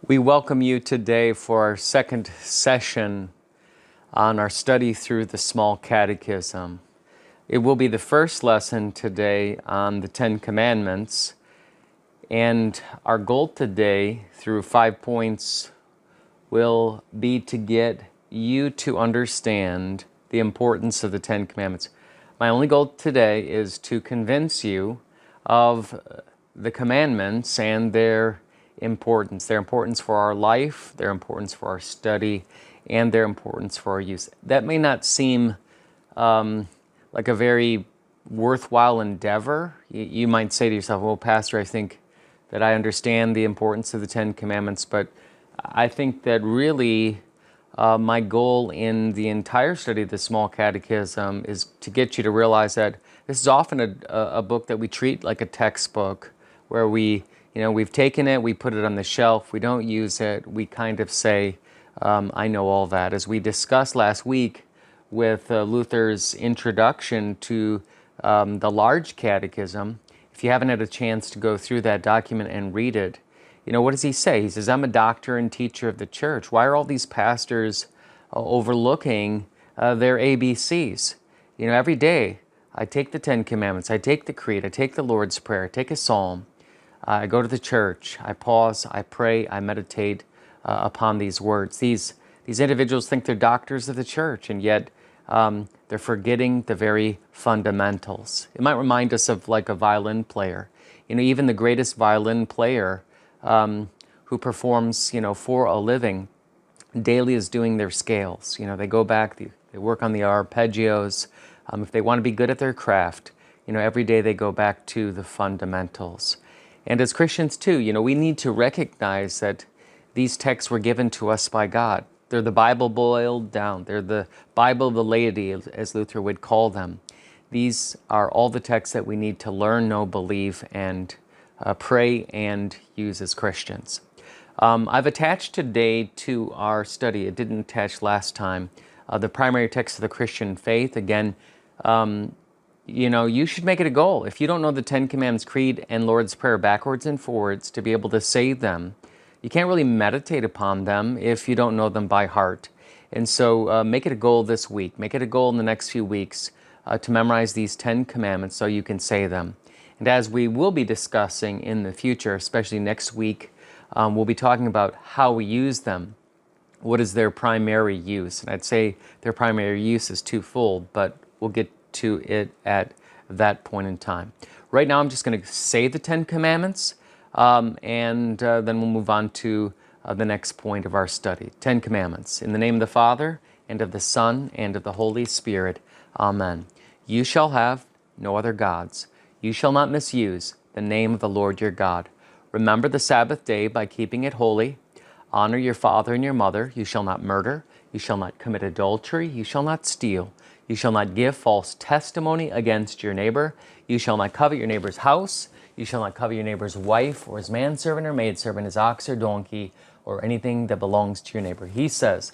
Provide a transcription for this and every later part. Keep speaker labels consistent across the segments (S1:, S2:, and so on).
S1: We welcome you today for our second session on our study through the Small Catechism. It will be the first lesson today on the Ten Commandments, and our goal today through 5 points will be to get you to understand the importance of the Ten Commandments. My only goal today is to convince you of the commandments and their importance for our life, their importance for our study, and their importance for our use. That may not seem like a very worthwhile endeavor. You might say to yourself, well, Pastor, I think that I understand the importance of the Ten Commandments, but I think that really my goal in the entire study of the Small Catechism is to get you to realize that this is often a book that we treat like a textbook, where we've taken it, we put it on the shelf, we don't use it, we kind of say, I know all that. As we discussed last week with Luther's introduction to the Large Catechism, if you haven't had a chance to go through that document and read it, what does he say? He says, I'm a doctor and teacher of the church. Why are all these pastors overlooking their ABCs? Every day I take the Ten Commandments, I take the Creed, I take the Lord's Prayer, I take a Psalm, I go to the church, I pause, I pray, I meditate upon these words. These individuals think they're doctors of the church, and yet they're forgetting the very fundamentals. It might remind us of like a violin player. Even the greatest violin player who performs, for a living, daily is doing their scales. They go back, they work on the arpeggios. If they want to be good at their craft, every day they go back to the fundamentals. And as Christians too, we need to recognize that these texts were given to us by God. They're the Bible boiled down. They're the Bible of the laity, as Luther would call them. These are all the texts that we need to learn, know, believe, and pray and use as Christians. I've attached today to our study, it didn't attach last time, the primary text of the Christian faith. Again, you should make it a goal. If you don't know the Ten Commandments, Creed, and Lord's Prayer backwards and forwards to be able to say them, you can't really meditate upon them if you don't know them by heart. And so make it a goal this week. Make it a goal in the next few weeks to memorize these 10 commandments so you can say them. And as we will be discussing in the future, especially next week, we'll be talking about how we use them. What is their primary use? And I'd say their primary use is twofold, but we'll get to it at that point in time. Right now, I'm just going to say the 10 commandments, and then we'll move on to the next point of our study. 10 commandments. In the name of the Father, and of the Son, and of the Holy Spirit. Amen. You shall have no other gods. You shall not misuse the name of the Lord your God. Remember the Sabbath day by keeping it holy. Honor your father and your mother. You shall not murder. You shall not commit adultery. You shall not steal. You shall not give false testimony against your neighbor. You shall not covet your neighbor's house. You shall not covet your neighbor's wife, or his manservant or maidservant, his ox or donkey, or anything that belongs to your neighbor. He says,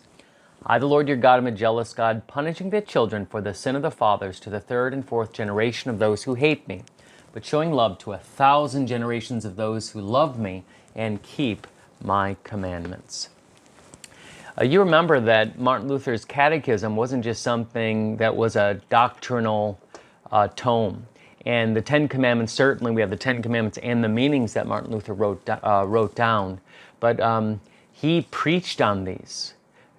S1: I, the Lord your God, am a jealous God, punishing the children for the sin of the fathers to the third and fourth generation of those who hate me, but showing love to 1,000 generations of those who love me and keep my commandments. You remember that Martin Luther's Catechism wasn't just something that was a doctrinal tome. And the Ten Commandments, certainly we have the Ten Commandments and the meanings that Martin Luther wrote down. But he preached on these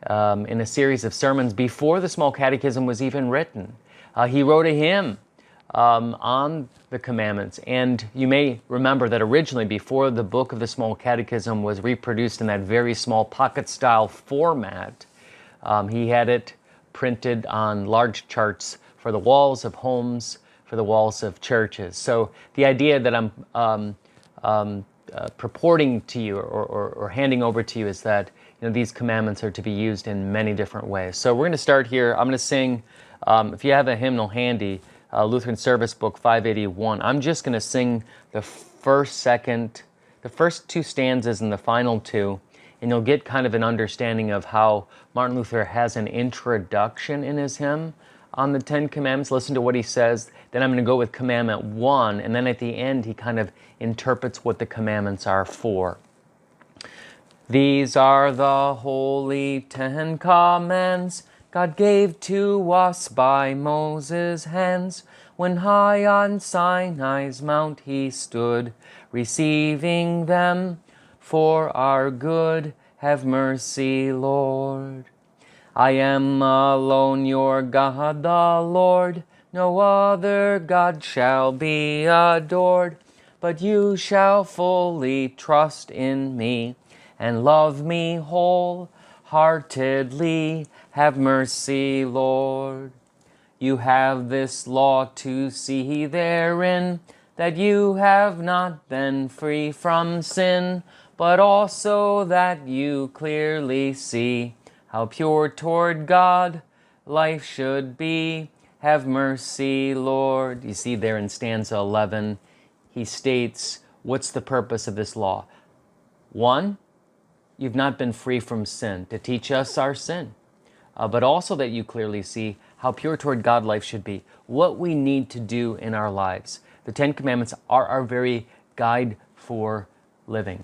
S1: in a series of sermons before the Small Catechism was even written. He wrote a hymn on the commandments. And you may remember that originally, before the book of the Small Catechism was reproduced in that very small pocket-style format, he had it printed on large charts for the walls of homes, for the walls of churches. So the idea that I'm purporting to you or handing over to you is that these commandments are to be used in many different ways. So we're going to start here. I'm going to sing, if you have a hymnal handy, Lutheran Service Book 581. I'm just going to sing the first two stanzas and the final two, and you'll get kind of an understanding of how Martin Luther has an introduction in his hymn on the Ten Commandments. Listen to what he says. Then I'm going to go with Commandment 1, and then at the end he kind of interprets what the commandments are for. These are the holy 10 commands God gave to us by Moses' hands, when high on Sinai's mount he stood, receiving them for our good. Have mercy, Lord. I am alone, your God, the Lord. No other God shall be adored. But you shall fully trust in me and love me wholeheartedly. Have mercy, Lord. You have this law to see therein, that you have not been free from sin, but also that you clearly see how pure toward God life should be. Have mercy, Lord. You see there in stanza 11, he states, what's the purpose of this law? One, you've not been free from sin, to teach us our sin, but also that you clearly see how pure toward God life should be, what we need to do in our lives. The 10 Commandments are our very guide for living.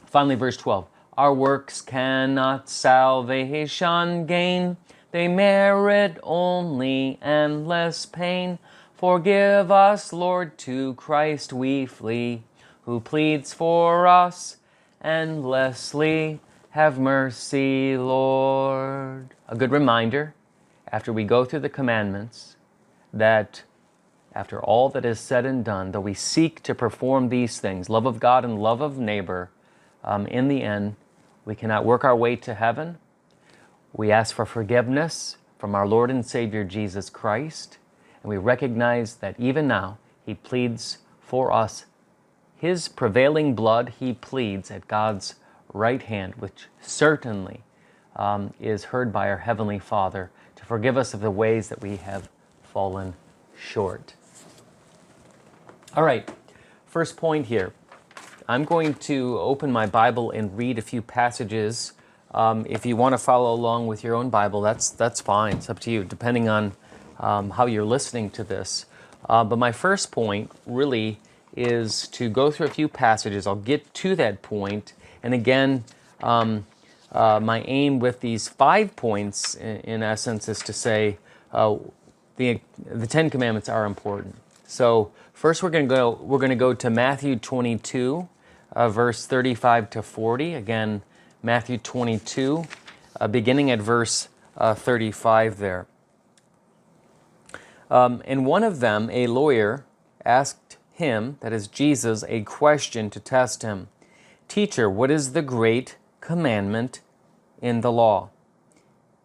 S1: Finally, verse 12, our works cannot salvation gain. They merit only endless pain. Forgive us, Lord, to Christ we flee, who pleads for us endlessly. Have mercy, Lord. A good reminder, after we go through the commandments, that after all that is said and done, though we seek to perform these things, love of God and love of neighbor, in the end, we cannot work our way to heaven. We ask for forgiveness from our Lord and Savior Jesus Christ, and we recognize that even now he pleads for us. His prevailing blood he pleads at God's right hand, which certainly is heard by our Heavenly Father, to forgive us of the ways that we have fallen short. All right, first point here. I'm going to open my Bible and read a few passages. If you want to follow along with your own Bible, that's fine. It's up to you, depending on how you're listening to this. But my first point really is to go through a few passages. I'll get to that point. And again, my aim with these 5 points, in essence, is to say the 10 Commandments are important. So first, we're going to go to Matthew 22, verse 35 to 40. Again, Matthew 22, beginning at verse 35 there. And one of them, a lawyer, asked him, that is Jesus, a question to test him. Teacher, what is the great commandment in the law?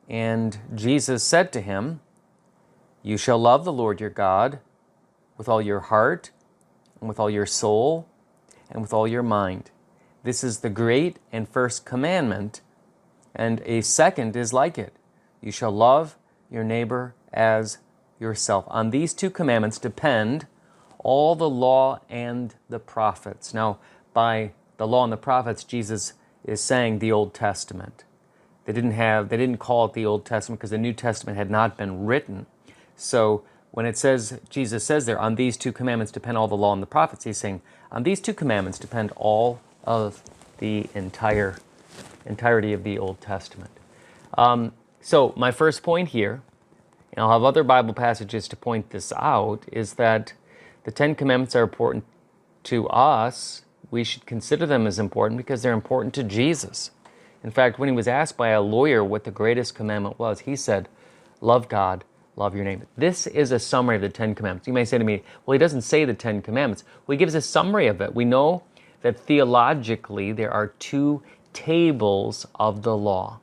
S1: And Jesus said to him, you shall love the Lord your God with all your heart, and with all your soul, and with all your mind. This is the great and first commandment, and a second is like it. You shall love your neighbor as yourself. On these 2 commandments depend all the law and the prophets. Now, by the law and the prophets, Jesus is saying the Old Testament. They didn't call it the Old Testament because the New Testament had not been written. So when it says, Jesus says there, on these 2 commandments depend all the law and the prophets, he's saying, on these 2 commandments depend all of the entirety of the Old Testament. So my first point here, and I'll have other Bible passages to point this out, is that the 10 Commandments are important to us. We should consider them as important because they're important to Jesus. In fact, when he was asked by a lawyer what the greatest commandment was, he said, love God, love your neighbor. This is a summary of the 10 Commandments. You may say to me, well, he doesn't say the 10 Commandments. Well, he gives a summary of it. We know that theologically there are 2 tables of the law.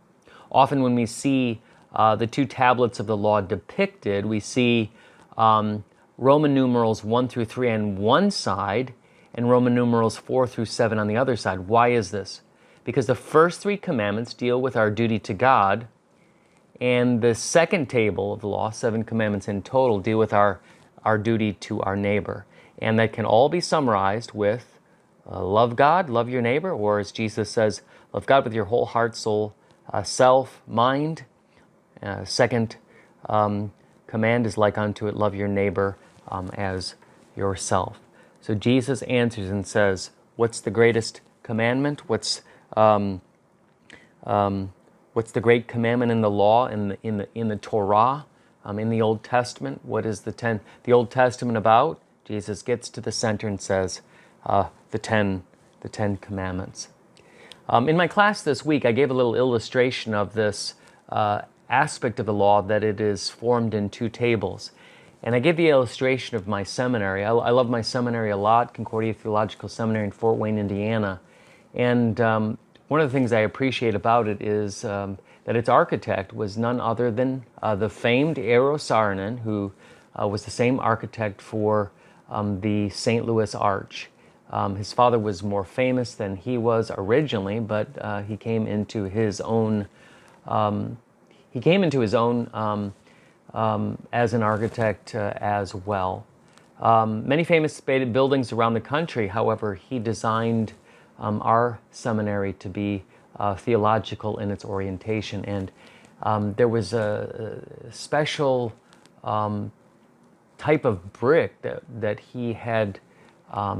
S1: Often when we see the 2 tablets of the law depicted, we see Roman numerals 1 through 3 on one side and Roman numerals 4 through 7 on the other side. Why is this? Because the first 3 commandments deal with our duty to God, and the second table of the law, 7 commandments in total, deal with our duty to our neighbor. And that can all be summarized with love God, love your neighbor, or as Jesus says, love God with your whole heart, soul, self, mind. Second command is like unto it, love your neighbor as yourself. So Jesus answers and says, what's the greatest commandment? What's What's the great commandment in the law, in the Torah, in the Old Testament? What is the Old Testament about? Jesus gets to the center and says, the Ten Commandments. In my class this week, I gave a little illustration of this aspect of the law, that it is formed in two tables. And I gave the illustration of my seminary. I love my seminary a lot, Concordia Theological Seminary in Fort Wayne, Indiana. And one of the things I appreciate about it is that its architect was none other than the famed Eero Saarinen, who was the same architect for the St. Louis Arch. His father was more famous than he was originally, but he came into his own. As an architect as well. Many famous buildings around the country. However, he designed our seminary to be theological in its orientation, and there was a special type of brick that he had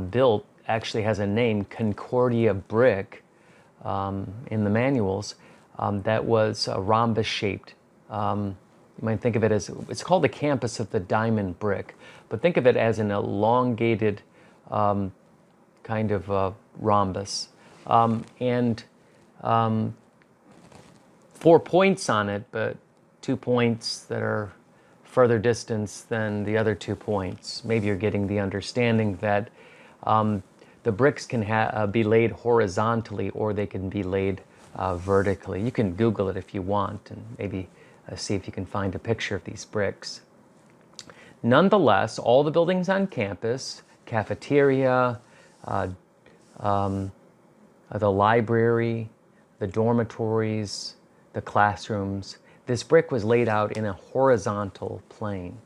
S1: built. Actually has a name, Concordia brick, in the manuals, that was rhombus shaped. You might think of it as, it's called the campus of the diamond brick, but think of it as an elongated kind of rhombus. And 4 points on it, but 2 points that are further distance than the other 2 points. Maybe you're getting the understanding that the bricks can be laid horizontally, or they can be laid vertically. You can Google it if you want, and maybe see if you can find a picture of these bricks. Nonetheless, all the buildings on campus, cafeteria, the library, the dormitories, the classrooms, this brick was laid out in a horizontal plane.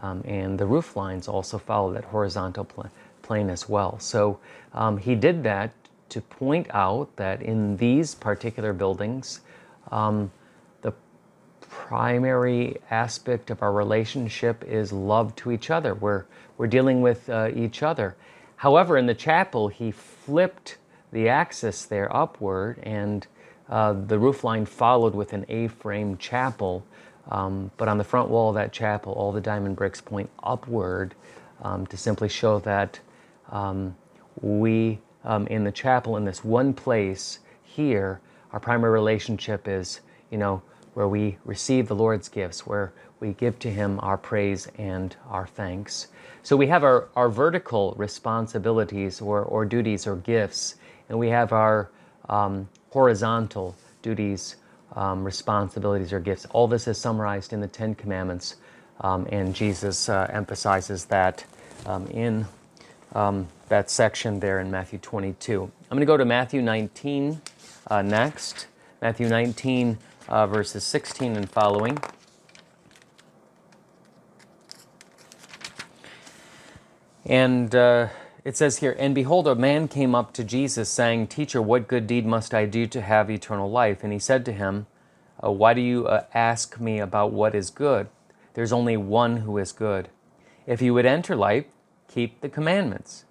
S1: And the roof lines also follow that horizontal plane as well. So he did that to point out that in these particular buildings, the primary aspect of our relationship is love to each other. We're dealing with each other. However, in the chapel, he flipped the axis there upward, and the roof line followed with an A-frame chapel. But on the front wall of that chapel, all the diamond bricks point upward to simply show that we, in the chapel, in this one place here, our primary relationship is, where we receive the Lord's gifts, where we give to Him our praise and our thanks. So we have our vertical responsibilities or duties or gifts, and we have our horizontal duties, responsibilities or gifts. All this is summarized in the Ten Commandments, and Jesus emphasizes that in that section there in Matthew 22. I'm going to go to Matthew 19 next. Matthew 19, verses 16 and following. And it says here, "And behold, a man came up to Jesus, saying, 'Teacher, what good deed must I do to have eternal life?' And he said to him, 'Why do you ask me about what is good? There's only one who is good. If you would enter life, keep the commandments.'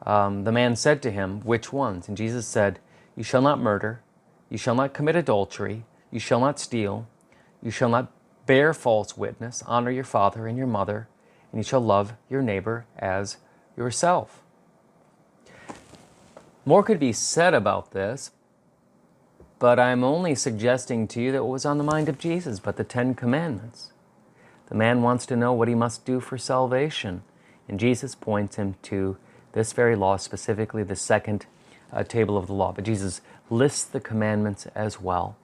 S1: The man said to him, 'Which ones?' And Jesus said, 'You shall not murder, you shall not commit adultery, you shall not steal, you shall not bear false witness, honor your father and your mother, and you shall love your neighbor as yourself.'" More could be said about this, but I'm only suggesting to you that what was on the mind of Jesus, but the Ten Commandments. The man wants to know what he must do for salvation, and Jesus points him to this very law, specifically the second table of the law. But Jesus lists the commandments as well.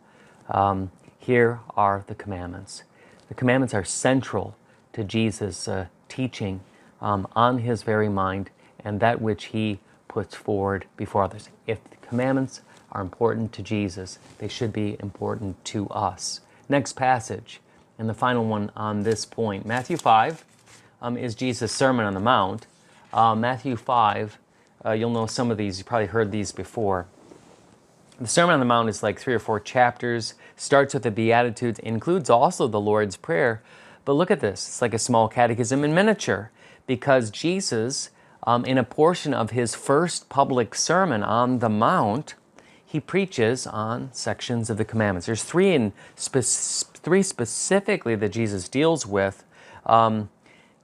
S1: Here are the commandments. The commandments are central to Jesus' teaching on his very mind and that which he puts forward before others. If the commandments are important to Jesus, they should be important to us. Next passage, and the final one on this point. Matthew 5 is Jesus' Sermon on the Mount. Matthew 5, you'll know some of these. You've probably heard these before. The Sermon on the Mount is like 3 or 4 chapters, starts with the Beatitudes, includes also the Lord's Prayer. But look at this. It's like a small catechism in miniature, because Jesus, in a portion of his first public sermon on the Mount, he preaches on sections of the commandments. There's three specifically that Jesus deals with.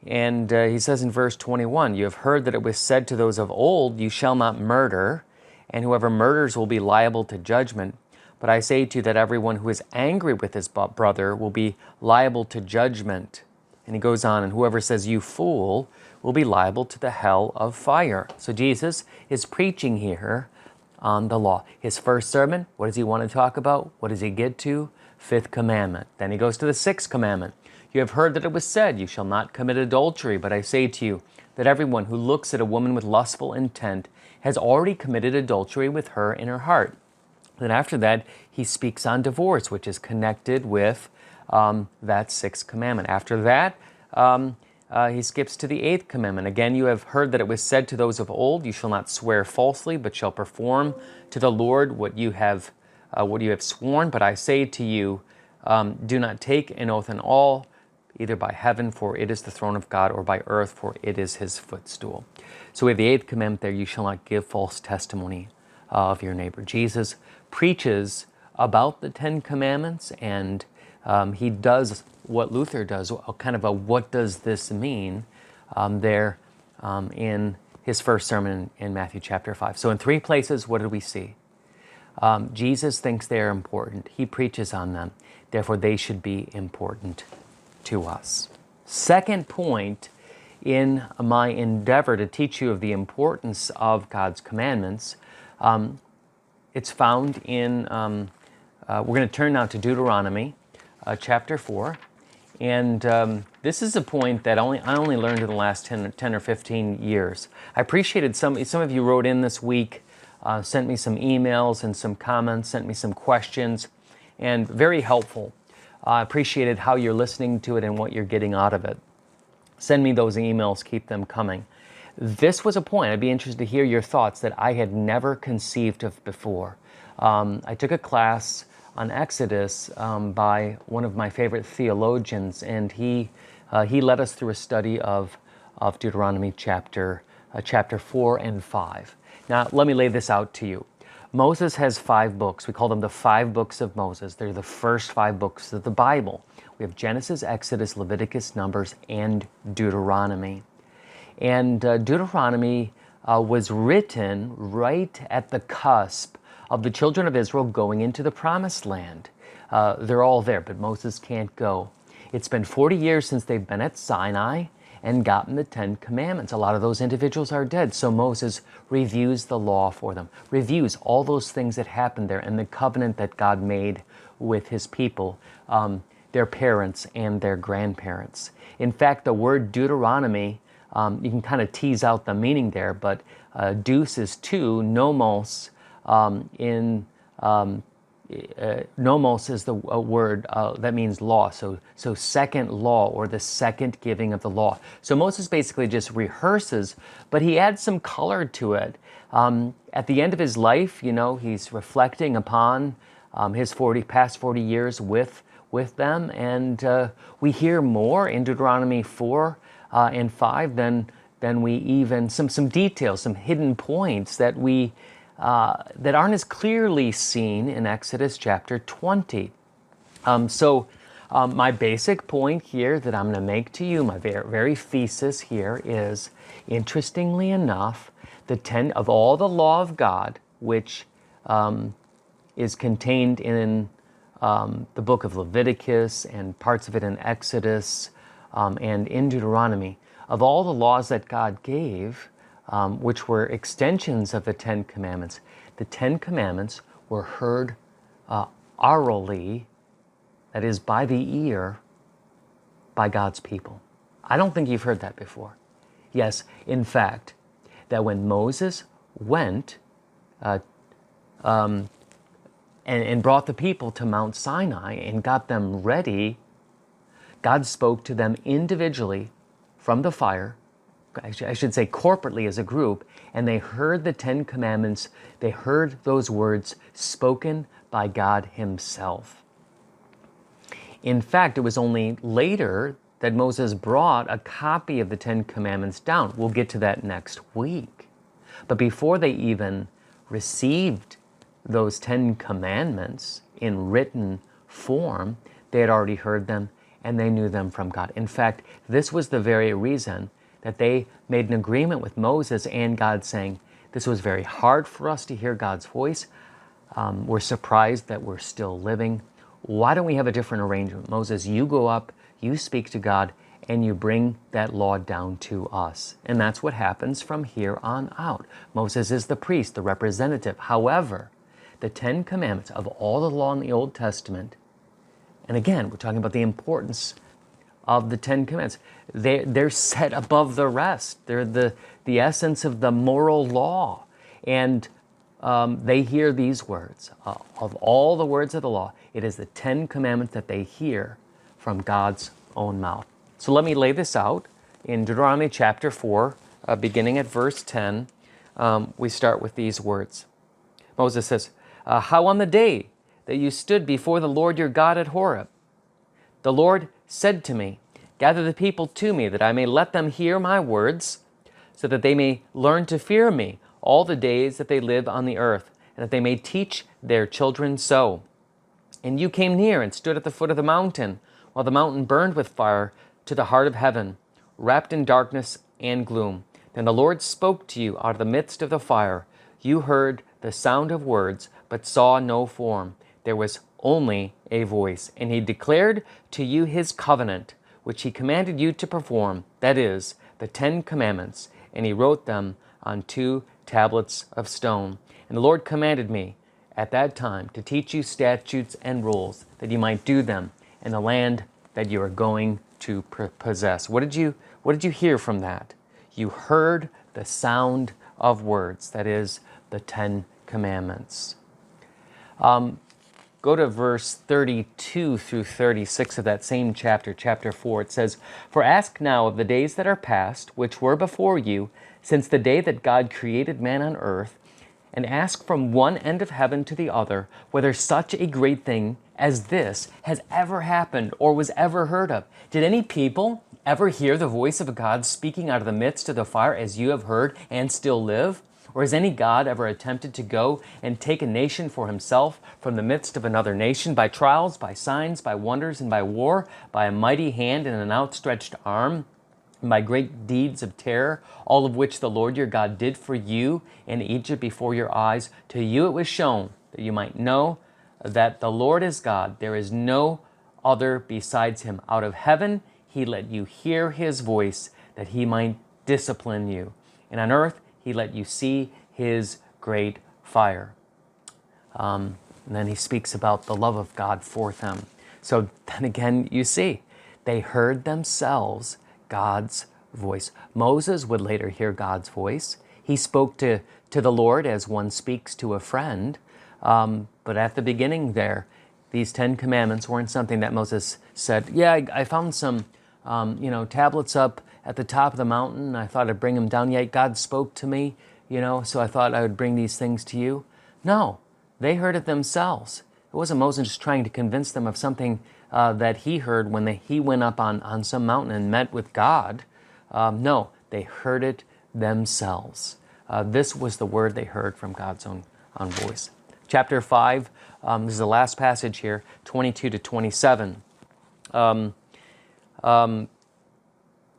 S1: He says in verse 21, "You have heard that it was said to those of old, 'You shall not murder, and whoever murders will be liable to judgment.' But I say to you that everyone who is angry with his brother will be liable to judgment." And he goes on, "And whoever says, 'You fool,' will be liable to the hell of fire." So Jesus is preaching here on the law. His first sermon, what does he want to talk about? What does he get to? Fifth commandment. Then he goes to the sixth commandment. "You have heard that it was said, 'You shall not commit adultery.' But I say to you that everyone who looks at a woman with lustful intent has already committed adultery with her in her heart." Then after that, he speaks on divorce, which is connected with that sixth commandment. After that, he skips to the eighth commandment. "Again, you have heard that it was said to those of old, 'You shall not swear falsely, but shall perform to the Lord what you have sworn.' But I say to you, do not take an oath in all, either by heaven, for it is the throne of God, or by earth, for it is his footstool." So we have the eighth commandment there: "You shall not give false testimony of your neighbor." Jesus preaches about the Ten Commandments, and he does what Luther does, kind of a "what does this mean?" there in his first sermon in Matthew chapter 5. So in three places, what did we see? Jesus thinks they are important. He preaches on them. Therefore, they should be important to us. Second point in my endeavor to teach you of the importance of God's commandments, it's found in, we're going to turn now to Deuteronomy chapter 4. And this is a point that I only learned in the last 10 or 15 years. I appreciated some of you wrote in this week, sent me some emails and some comments, sent me some questions, and very helpful. I appreciated how you're listening to it and what you're getting out of it. Send me those emails, keep them coming. This was a point, I'd be interested to hear your thoughts, that I had never conceived of before. I took a class on Exodus by one of my favorite theologians, and he led us through a study of Deuteronomy chapter 4 and 5. Now, let me lay this out to you. Moses has 5 books. We call them the 5 books of Moses. They're the first 5 books of the Bible. We have Genesis, Exodus, Leviticus, Numbers, and Deuteronomy. And Deuteronomy was written right at the cusp of the children of Israel going into the Promised Land. They're all there, but Moses can't go. It's been 40 years since they've been at Sinai and gotten the 10 Commandments. A lot of those individuals are dead, so Moses reviews the law for them, reviews all those things that happened there and the covenant that God made with his people, their parents and their grandparents. In fact, the word Deuteronomy, you can kind of tease out the meaning there, but deus is 2, nomos nomos is the word that means law, so second law, or the second giving of the law. So Moses basically just rehearses, but he adds some color to it. At the end of his life, he's reflecting upon his past 40 years with them, and we hear more in Deuteronomy 4 and 5 than we even, some details, some hidden points that that aren't as clearly seen in Exodus chapter 20. My basic point here that I'm going to make to you, my very thesis here is, interestingly enough, the 10 of all the law of God, which is contained in the book of Leviticus and parts of it in Exodus and in Deuteronomy, of all the laws that God gave, which were extensions of the 10 Commandments. The 10 Commandments were heard orally, that is, by the ear, by God's people. I don't think you've heard that before. Yes, in fact, that when Moses went and brought the people to Mount Sinai and got them ready, God spoke to them individually from the fire, I should say corporately as a group, and they heard the 10 Commandments. They heard those words spoken by God himself. In fact, it was only later that Moses brought a copy of the 10 Commandments down. We'll get to that next week. But before they even received those 10 commandments in written form, they had already heard them and they knew them from God. In fact, this was the very reason that they made an agreement with Moses and God, saying, this was very hard for us to hear God's voice. We're surprised that we're still living. Why don't we have a different arrangement? Moses, you go up, you speak to God, and you bring that law down to us. And that's what happens from here on out. Moses is the priest, the representative. However, the 10 commandments of all the law in the Old Testament, and again, we're talking about the importance of the 10 commandments. They're set above the rest. They're the essence of the moral law. And they hear these words. Of all the words of the law, it is the 10 commandments that they hear from God's own mouth. So let me lay this out. In Deuteronomy chapter 4, beginning at verse 10, we start with these words. Moses says, how on the day that you stood before the Lord your God at Horeb, the Lord said to me, gather the people to me, that I may let them hear my words, so that they may learn to fear me all the days that they live on the earth, and that they may teach their children so. And you came near and stood at the foot of the mountain, while the mountain burned with fire to the heart of heaven, wrapped in darkness and gloom. Then the Lord spoke to you out of the midst of the fire. You heard the sound of words, but saw no form. There was only a voice. And he declared to you his covenant, which he commanded you to perform, that is, the 10 commandments. And he wrote them on 2 tablets of stone. And the Lord commanded me at that time to teach you statutes and rules, that you might do them in the land that you are going to possess. What did you hear from that? You heard the sound of words, that is, the 10 commandments. Go to verse 32 through 36 of that same chapter, chapter 4. It says, for ask now of the days that are past, which were before you, since the day that God created man on earth, and ask from one end of heaven to the other, whether such a great thing as this has ever happened or was ever heard of. Did any people ever hear the voice of God speaking out of the midst of the fire as you have heard and still live? Or has any God ever attempted to go and take a nation for himself from the midst of another nation by trials, by signs, by wonders, and by war, by a mighty hand and an outstretched arm, and by great deeds of terror, all of which the Lord your God did for you in Egypt before your eyes? To you it was shown that you might know that the Lord is God. There is no other besides him. Out of heaven he let you hear his voice, that he might discipline you. And on earth he let you see his great fire. And then he speaks about the love of God for them. So then again, you see, they heard themselves God's voice. Moses would later hear God's voice. He spoke to the Lord as one speaks to a friend. But at the beginning there, these 10 commandments weren't something that Moses said, yeah, I found some tablets up at the top of the mountain. I thought I'd bring them down. Yet God spoke to me, so I thought I would bring these things to you. No, they heard it themselves. It wasn't Moses just trying to convince them of something that he heard when he went up on some mountain and met with God. No, they heard it themselves. This was the word they heard from God's own voice. Chapter 5, this is the last passage here, 22 to 27.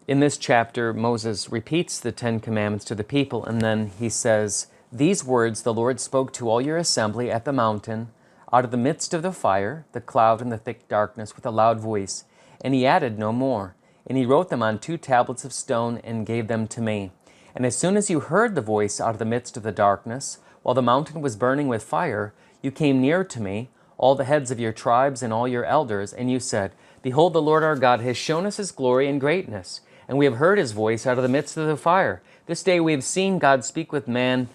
S1: In this chapter, Moses repeats the 10 commandments to the people, and then he says, these words the Lord spoke to all your assembly at the mountain, out of the midst of the fire, the cloud, and the thick darkness, with a loud voice. And he added no more. And he wrote them on 2 tablets of stone and gave them to me. And as soon as you heard the voice out of the midst of the darkness, while the mountain was burning with fire, you came near to me, all the heads of your tribes and all your elders, and you said, behold, the Lord our God has shown us his glory and greatness, and we have heard his voice out of the midst of the fire. This day we have seen God speak with man,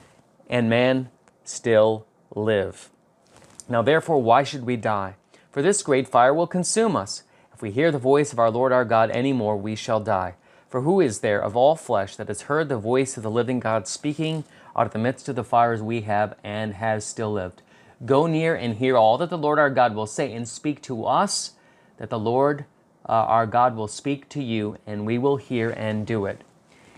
S1: and man still live. Now therefore, why should we die? For this great fire will consume us. If we hear the voice of our Lord our God any more, we shall die. For who is there of all flesh that has heard the voice of the living God speaking out of the midst of the fires we have and has still lived? Go near and hear all that the Lord our God will say, and speak to us, that the Lord our God will speak to you, and we will hear and do it.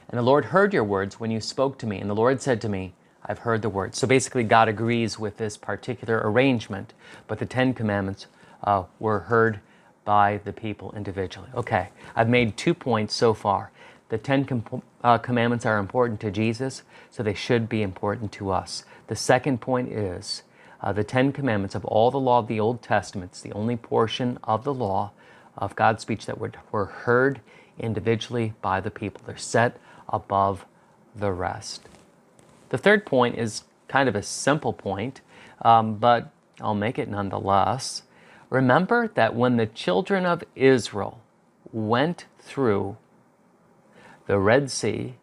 S1: And the Lord heard your words when you spoke to me. And the Lord said to me, I've heard the word. So basically, God agrees with this particular arrangement, but the Ten Commandments were heard by the people individually. Okay, I've made 2 points so far. The Ten Commandments are important to Jesus, so they should be important to us. The second point is the Ten Commandments of all the law of the Old Testament, it's the only portion of the law of God's speech that were heard individually by the people. They're set above the rest. The third point is kind of a simple point, but I'll make it nonetheless. Remember that when the children of Israel went through the Red Sea,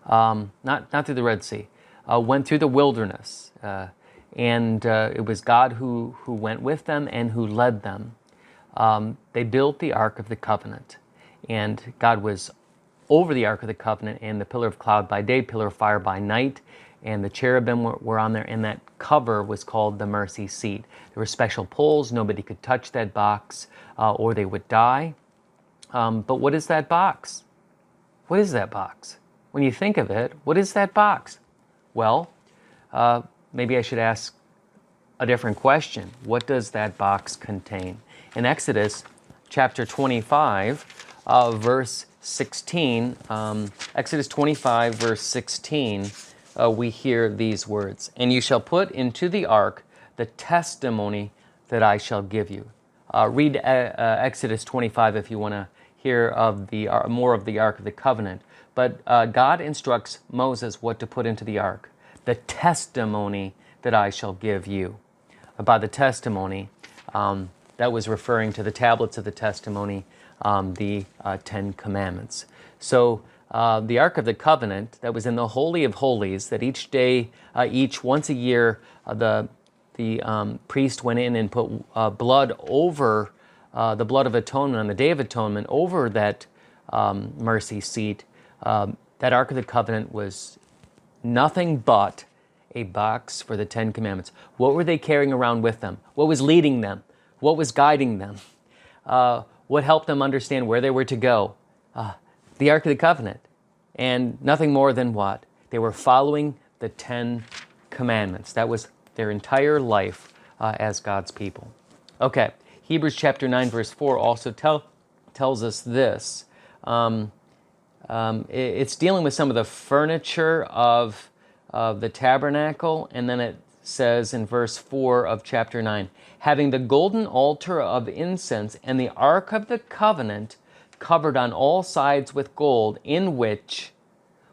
S1: not through the Red Sea, went through the wilderness, and it was God who went with them and who led them. They built the Ark of the Covenant, and God was over the Ark of the Covenant, and the pillar of cloud by day, pillar of fire by night, and the cherubim were on there, and that cover was called the mercy seat. There were special poles. Nobody could touch that box or they would die. But what is that box? What is that box? When you think of it, what is that box? Well, maybe I should ask a different question. What does that box contain? In Exodus chapter 25, verse 16, Exodus 25, verse 16, we hear these words, "And you shall put into the ark the testimony that I shall give you." Read Exodus 25 if you want to hear of the more of the Ark of the Covenant. But God instructs Moses what to put into the ark. The testimony that I shall give you. By the testimony, that was referring to the tablets of the testimony, the Ten Commandments. So the Ark of the Covenant that was in the Holy of Holies, that each day, once a year, the priest went in and put blood over the blood of atonement on the Day of Atonement over that mercy seat. That Ark of the Covenant was nothing but a box for the Ten Commandments. What were they carrying around with them? What was leading them? What was guiding them? What helped them understand where they were to go? The Ark of the Covenant. And nothing more than what? They were following the Ten Commandments. That was their entire life as God's people. Okay, Hebrews chapter 9, verse 4 also tells us this. It's dealing with some of the furniture of the tabernacle, and then it says in verse 4 of chapter 9, having the golden altar of incense and the Ark of the Covenant covered on all sides with gold, in which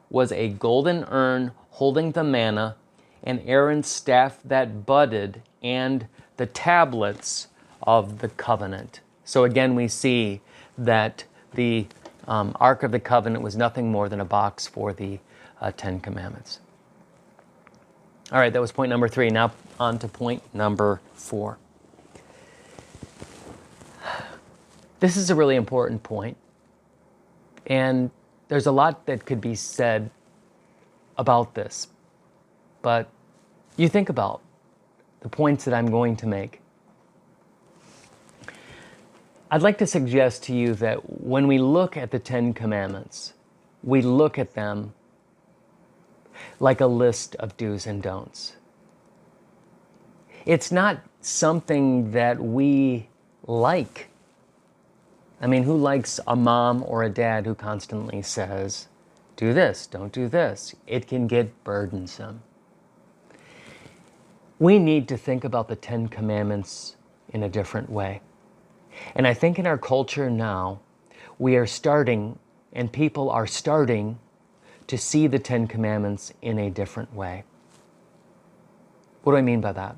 S1: was a golden urn holding the manna, and Aaron's staff that budded, and the tablets of the covenant. So again, we see that the Ark of the Covenant was nothing more than a box for the Ten Commandments. All right, that was point number 3. Now on to point number 4. This is a really important point, and there's a lot that could be said about this, but you think about the points that I'm going to make. I'd like to suggest to you that when we look at the Ten Commandments, we look at them like a list of do's and don'ts. It's not something that we like. I mean, who likes a mom or a dad who constantly says, do this, don't do this? It can get burdensome. We need to think about the Ten Commandments in a different way. And I think in our culture now, we are starting, and people are starting, to see the Ten Commandments in a different way. What do I mean by that?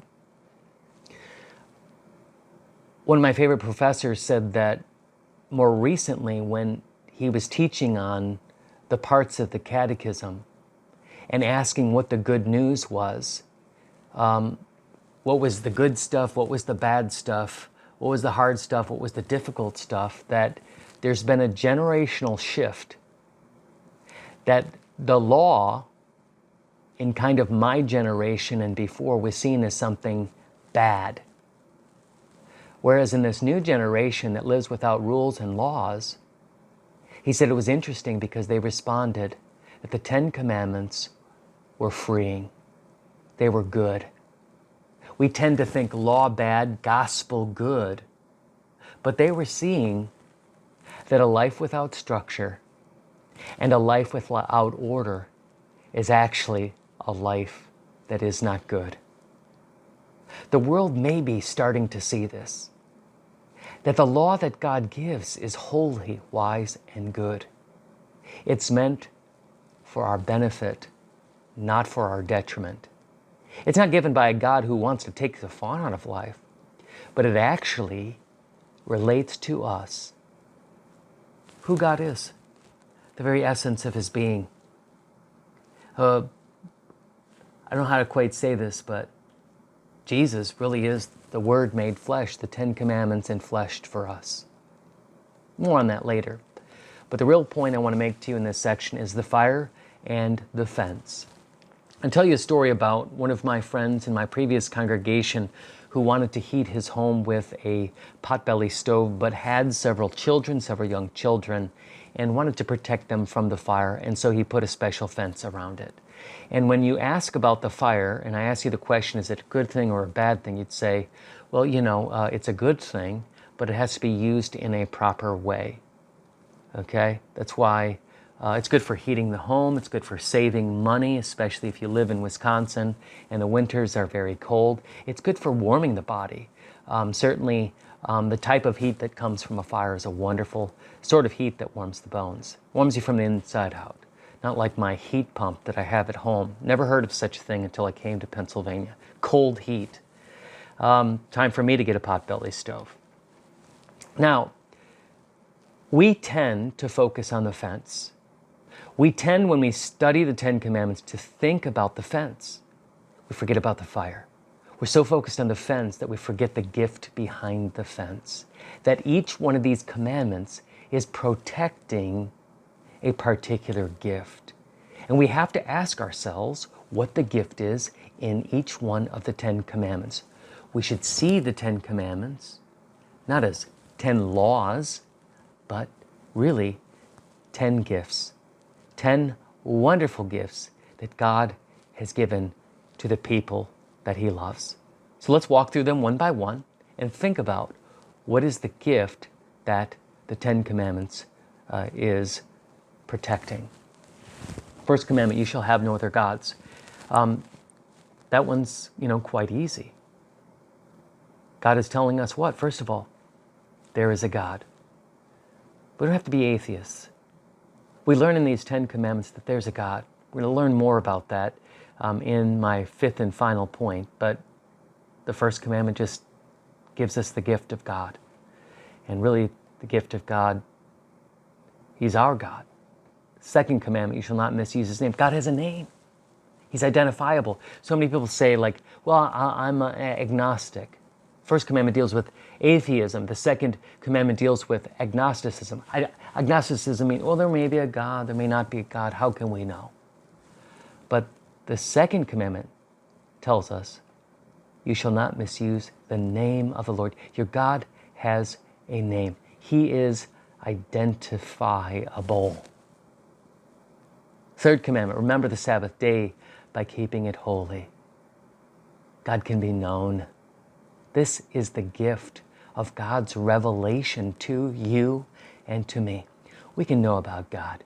S1: One of my favorite professors said that more recently, when he was teaching on the parts of the Catechism and asking what the good news was, what was the good stuff, what was the bad stuff, what was the hard stuff, what was the difficult stuff, that there's been a generational shift, that the law in kind of my generation and before was seen as something bad. Whereas in this new generation that lives without rules and laws, he said it was interesting because they responded that the Ten Commandments were freeing. They were good. We tend to think law bad, gospel good. But they were seeing that a life without structure and a life without order is actually a life that is not good. The world may be starting to see this, that the law that God gives is holy, wise, and good. It's meant for our benefit, not for our detriment. It's not given by a God who wants to take the fun out of life, but it actually relates to us who God is, the very essence of His being. I don't know how to quite say this, but Jesus really is the Word made flesh, the 10 Commandments enfleshed for us. More on that later. But the real point I want to make to you in this section is the fire and the fence. I'll tell you a story about one of my friends in my previous congregation who wanted to heat his home with a potbelly stove, but had several young children, and wanted to protect them from the fire, and so he put a special fence around it. And when you ask about the fire, and I ask you the question, is it a good thing or a bad thing? You'd say, well, it's a good thing, but it has to be used in a proper way. Okay? That's why it's good for heating the home. It's good for saving money, especially if you live in Wisconsin and the winters are very cold. It's good for warming the body. Certainly, the type of heat that comes from a fire is a wonderful sort of heat that warms the bones. Warms you from the inside out. Not like my heat pump that I have at home. Never heard of such a thing until I came to Pennsylvania. Cold heat. Time for me to get a potbelly stove. Now, we tend to focus on the fence. We tend, when we study the 10 Commandments, to think about the fence. We forget about the fire. We're so focused on the fence that we forget the gift behind the fence. That each one of these commandments is protecting a particular gift. And we have to ask ourselves what the gift is in each one of the 10 Commandments. We should see the 10 Commandments not as 10 laws, but really 10 gifts. 10 wonderful gifts that God has given to the people that He loves. So let's walk through them one by one and think about what is the gift that the 10 Commandments is protecting. First commandment, you shall have no other gods. That one's, quite easy. God is telling us what? First of all, there is a God. We don't have to be atheists. We learn in these 10 Commandments that there's a God. We're going to learn more about that in my fifth and final point, but the first commandment just gives us the gift of God. And really, the gift of God, He's our God. Second commandment, you shall not misuse His name. God has a name. He's identifiable. So many people say, I'm agnostic. First commandment deals with atheism. The second commandment deals with agnosticism. Agnosticism means, there may be a God, there may not be a God. How can we know? But the second commandment tells us, you shall not misuse the name of the Lord. Your God has a name. He is identifiable. Third commandment, remember the Sabbath day by keeping it holy. God can be known. This is the gift of God's revelation to you and to me. We can know about God.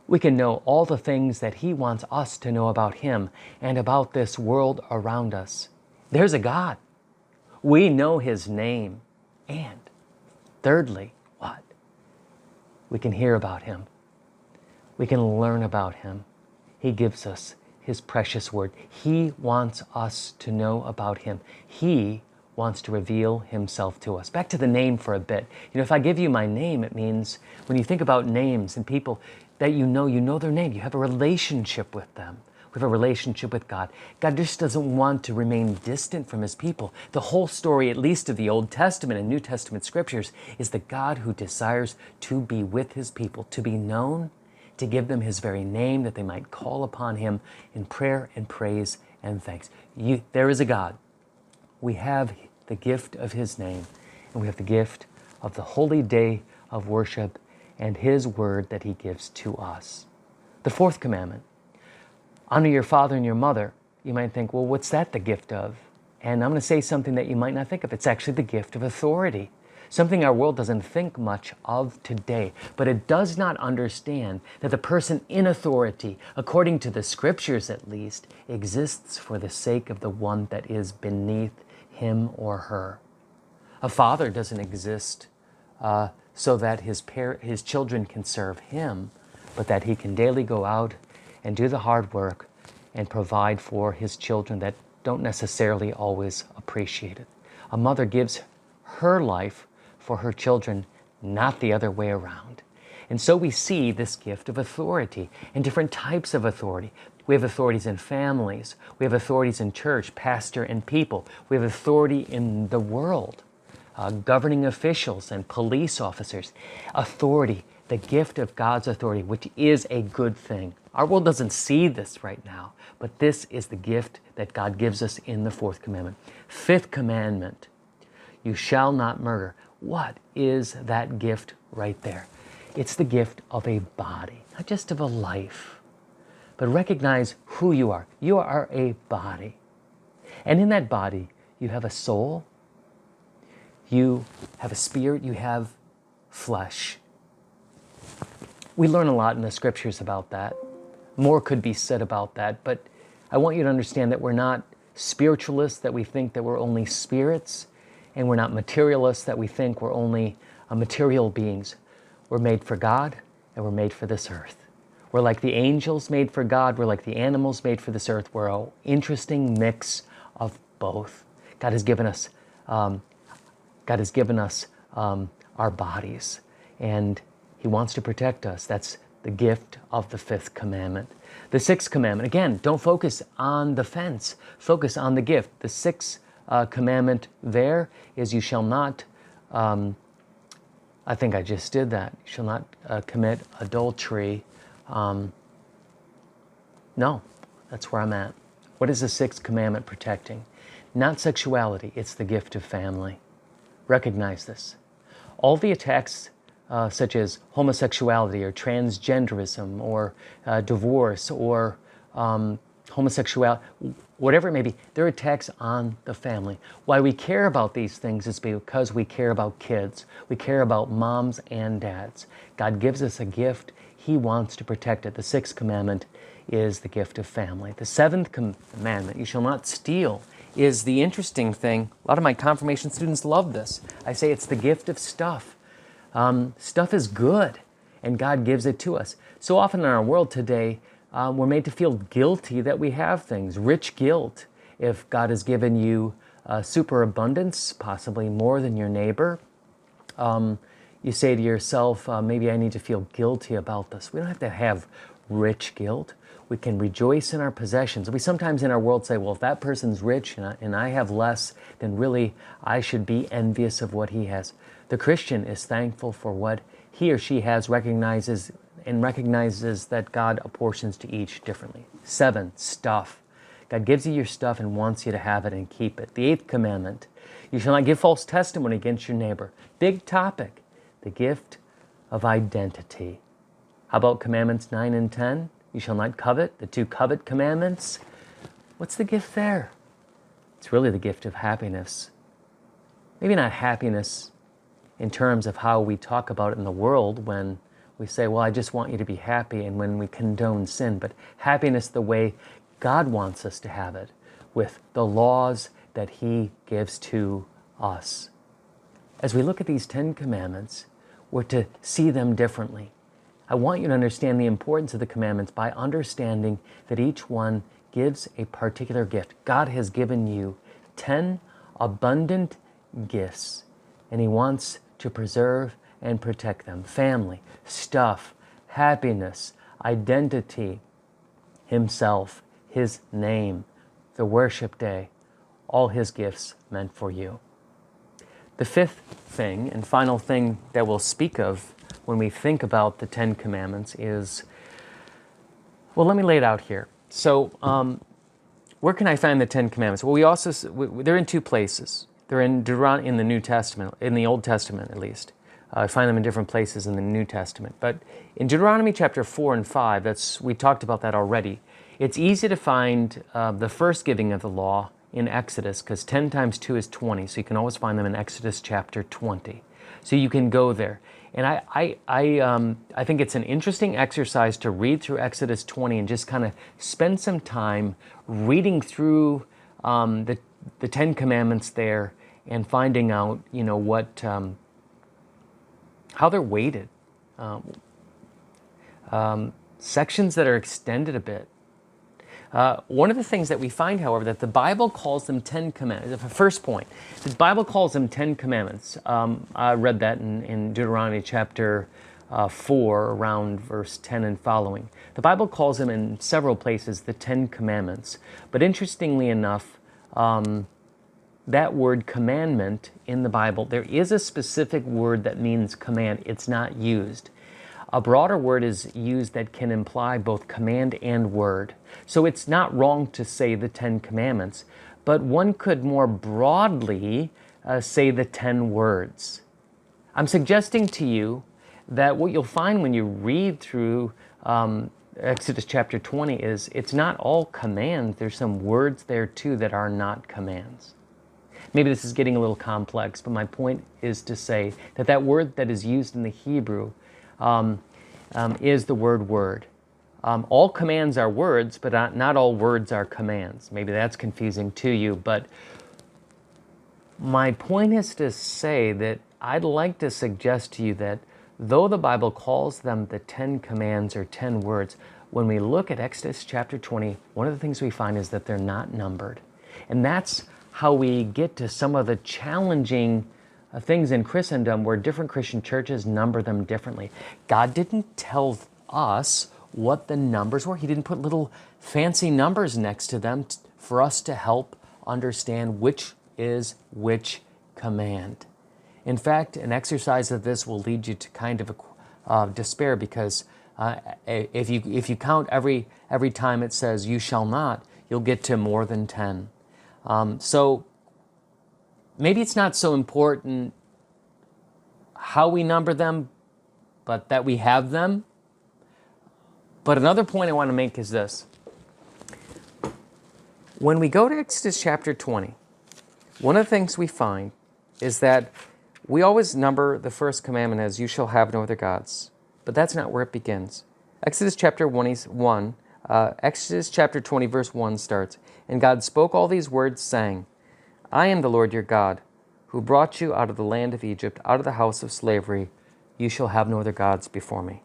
S1: We can know all the things that He wants us to know about Him and about this world around us. There's a God. We know His name. And thirdly, what? We can hear about Him. We can learn about Him. He gives us His precious word. He wants us to know about Him. He wants to reveal Himself to us. Back to the name for a bit. If I give you my name, it means when you think about names and people that you know their name. You have a relationship with them. We have a relationship with God. God just doesn't want to remain distant from His people. The whole story, at least of the Old Testament and New Testament scriptures, is the God who desires to be with His people, to be known, to give them His very name, that they might call upon Him in prayer and praise and thanks. There is a God. We have the gift of His name, and we have the gift of the holy day of worship and His word that He gives to us. The fourth commandment, Honor your father and your mother. You might think, well, what's that the gift of? And I'm going to say something that you might not think of. It's actually the gift of authority. Something our world doesn't think much of today. But it does not understand that the person in authority, according to the scriptures at least, exists for the sake of the one that is beneath him or her. A father doesn't exist so that his children can serve him, but that he can daily go out and do the hard work and provide for his children that don't necessarily always appreciate it. A mother gives her life for her children, not the other way around. And so we see this gift of authority and different types of authority. We have authorities in families. We have authorities in church, pastor and people. We have authority in the world, governing officials and police officers. Authority, the gift of God's authority, which is a good thing. Our world doesn't see this right now, but this is the gift that God gives us in the fourth commandment. Fifth commandment, you shall not murder. What is that gift right there? It's the gift of a body, not just of a life, but recognize who you are. You are a body. And in that body, you have a soul, you have a spirit, you have flesh. We learn a lot in the scriptures about that. More could be said about that, but I want you to understand that we're not spiritualists, that we think that we're only spirits, and we're not materialists, that we think we're only material beings. We're made for God, and we're made for this earth. We're like the angels made for God. We're like the animals made for this earth. We're an interesting mix of both. God has given us our bodies, and He wants to protect us. That's the gift of the fifth commandment. The sixth commandment, again, don't focus on the fence. Focus on the gift. The sixth commandment there is you shall not, I think I just did that. You shall not commit adultery. No, that's where I'm at. What is the sixth commandment protecting? Not sexuality, it's the gift of family. Recognize this. All the attacks such as homosexuality or transgenderism or divorce or homosexuality, whatever it may be, they're attacks on the family. Why we care about these things is because we care about kids. We care about moms and dads. God gives us a gift. He wants to protect it. The sixth commandment is the gift of family. The seventh commandment, you shall not steal, is the interesting thing. A lot of my confirmation students love this. I say it's the gift of stuff. Stuff is good, and God gives it to us. So often in our world today, we're made to feel guilty that we have things, rich guilt. If God has given you superabundance, possibly more than your neighbor, you say to yourself, maybe I need to feel guilty about this. We don't have to have rich guilt. We can rejoice in our possessions. We sometimes in our world say, well, if that person's rich and I have less, then really I should be envious of what he has. The Christian is thankful for what he or she has, recognizes that God apportions to each differently. 7, stuff. God gives you your stuff and wants you to have it and keep it. The 8th commandment, you shall not give false testimony against your neighbor. Big topic, the gift of identity. How about commandments 9 and 10? You shall not covet, the 2 covet commandments. What's the gift there? It's really the gift of happiness. Maybe not happiness in terms of how we talk about it in the world when we say, well, I just want you to be happy, and when we condone sin, but happiness the way God wants us to have it, with the laws that He gives to us. As we look at these 10 commandments, we're to see them differently. I want you to understand the importance of the commandments by understanding that each one gives a particular gift. God has given you 10 abundant gifts, and He wants to preserve and protect them. Family, stuff, happiness, identity, Himself, His name, the worship day, all His gifts meant for you. The 5th thing and final thing that we'll speak of when we think about the 10 commandments is, well, let me lay it out here. So, where can I find the 10 commandments? Well, they're in 2 places. They're in in the New Testament, in the Old Testament at least. I find them in different places in the New Testament. But in Deuteronomy chapter 4 and 5, we talked about that already. It's easy to find the first giving of the law in Exodus, because 10 times 2 is 20, so you can always find them in Exodus chapter 20. So you can go there. And I think it's an interesting exercise to read through Exodus 20 and just kind of spend some time reading through the Ten Commandments there and finding out, what how they're weighted. Sections that are extended a bit. One of the things that we find, however, that the Bible calls them 10 commandments. The first point, the Bible calls them 10 commandments. I read that in Deuteronomy chapter 4, around verse 10 and following. The Bible calls them in several places the 10 commandments. But interestingly enough, that word commandment in the Bible, there is a specific word that means command. It's not used. A broader word is used that can imply both command and word. So it's not wrong to say the 10 commandments, but one could more broadly say the 10 words. I'm suggesting to you that what you'll find when you read through Exodus chapter 20 is it's not all commands. There's some words there too that are not commands. Maybe this is getting a little complex, but my point is to say that that word that is used in the Hebrew is the word word. All commands are words, but not all words are commands. Maybe that's confusing to you, but my point is to say that I'd like to suggest to you that though the Bible calls them the 10 commands or 10 words, when we look at Exodus chapter 20, one of the things we find is that they're not numbered. And that's how we get to some of the challenging things in Christendom where different Christian churches number them differently. God didn't tell us what the numbers were. He didn't put little fancy numbers next to them for us to help understand which is which command. In fact, an exercise of this will lead you to kind of despair, because if you count every time it says you shall not, you'll get to more than 10. So maybe it's not so important how we number them, but that we have them. But another point I want to make is this. When we go to Exodus chapter 20, one of the things we find is that we always number the first commandment as you shall have no other gods. But that's not where it begins. Exodus chapter 1, Exodus chapter 20 verse 1 starts, "And God spoke all these words, saying, I am the Lord your God, who brought you out of the land of Egypt, out of the house of slavery. You shall have no other gods before me."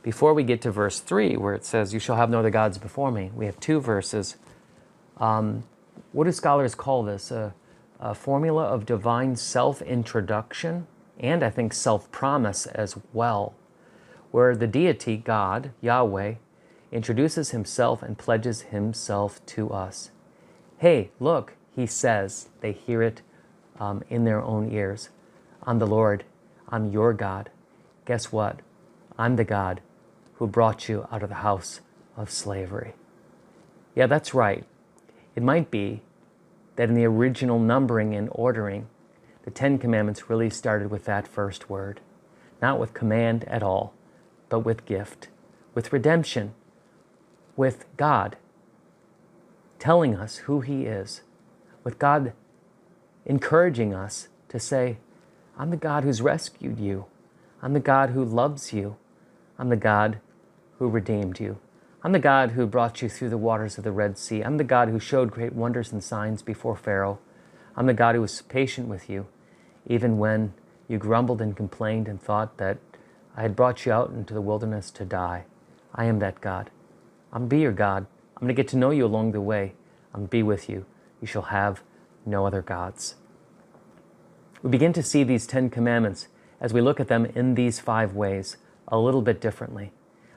S1: Before we get to verse 3, where it says, you shall have no other gods before me, we have two verses. What do scholars call this? A formula of divine self-introduction, and I think self-promise as well, where the deity, God, Yahweh, introduces himself and pledges himself to us. Hey, look, he says, they hear it in their own ears. I'm the Lord, I'm your God. Guess what? I'm the God who brought you out of the house of slavery. Yeah, that's right. It might be that in the original numbering and ordering, the 10 Commandments really started with that first word. Not with command at all, but with gift, with redemption, with God telling us who he is, with God encouraging us to say, I'm the God who's rescued you. I'm the God who loves you. I'm the God who redeemed you. I'm the God who brought you through the waters of the Red Sea. I'm the God who showed great wonders and signs before Pharaoh. I'm the God who was patient with you, even when you grumbled and complained and thought that I had brought you out into the wilderness to die. I am that God. I'm going to be your God. I'm going to get to know you along the way. I'm going to be with you. You shall have no other gods. We begin to see these 10 commandments as we look at them in these 5 ways, a little bit differently.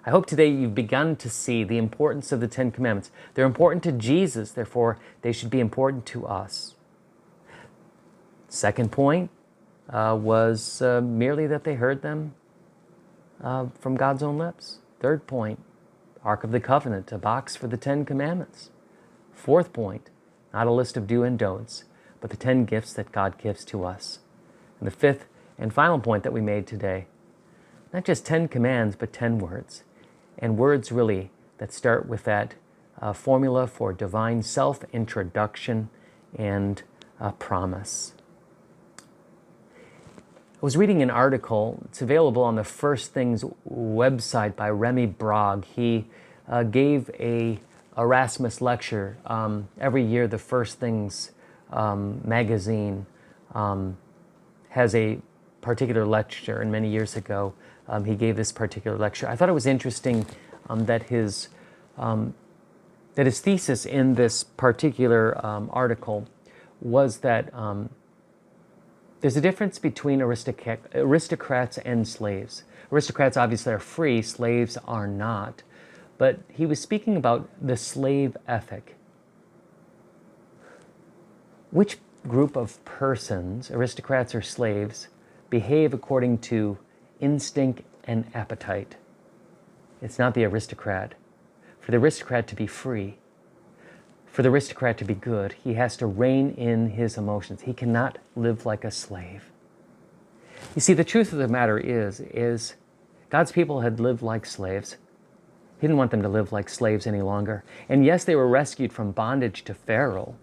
S1: I hope today you've begun to see the importance of the 10 commandments. They're important to Jesus, therefore they should be important to us. Second point was merely that they heard them from God's own lips. Third point, Ark of the Covenant, a box for the 10 commandments. Fourth point, not a list of do and don'ts, but the 10 gifts that God gives to us. And the fifth and final point that we made today, not just 10 commands, but 10 words. And words really that start with that formula for divine self-introduction and promise. I was reading an article. It's available on the First Things website by Remy Brog. He gave a Erasmus lecture. Every year, the First Things magazine has a particular lecture, and many years ago, he gave this particular lecture. I thought it was interesting that his thesis in this particular article was that there's a difference between aristocrats and slaves. Aristocrats obviously are free, slaves are not. But he was speaking about the slave ethic. Which group of persons, aristocrats or slaves, behave according to instinct and appetite? It's not the aristocrat. For the aristocrat to be free, for the aristocrat to be good, he has to rein in his emotions. He cannot live like a slave. You see, the truth of the matter is God's people had lived like slaves. He didn't want them to live like slaves any longer. And yes, they were rescued from bondage to Pharaoh.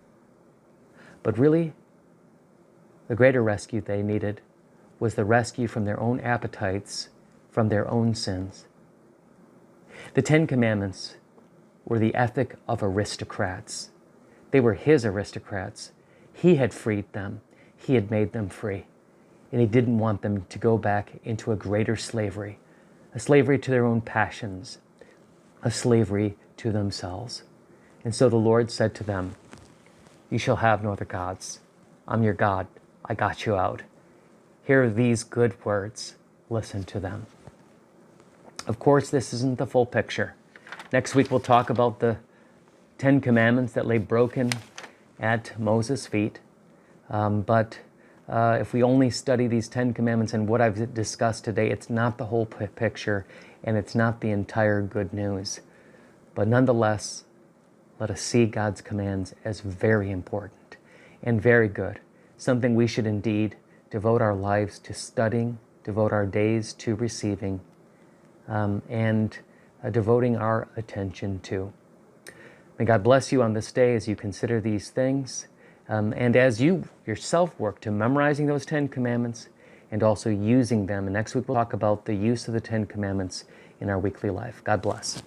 S1: But really, the greater rescue they needed was the rescue from their own appetites, from their own sins. The Ten Commandments were the ethic of aristocrats. They were his aristocrats. He had freed them. He had made them free. And he didn't want them to go back into a greater slavery, a slavery to their own passions, a slavery to themselves. And so the Lord said to them, "You shall have no other gods. I'm your God. I got you out. Here are these good words. Listen to them." Of course, this isn't the full picture. Next week, we'll talk about the 10 Commandments that lay broken at Moses' feet. But if we only study these 10 Commandments and what I've discussed today, it's not the whole picture, and it's not the entire good news. But nonetheless, let us see God's commands as very important and very good, something we should indeed devote our lives to studying, devote our days to receiving, and devoting our attention to. May God bless you on this day as you consider these things, and as you yourself work to memorizing those 10 Commandments and also using them. And next week we'll talk about the use of the 10 Commandments in our weekly life. God bless.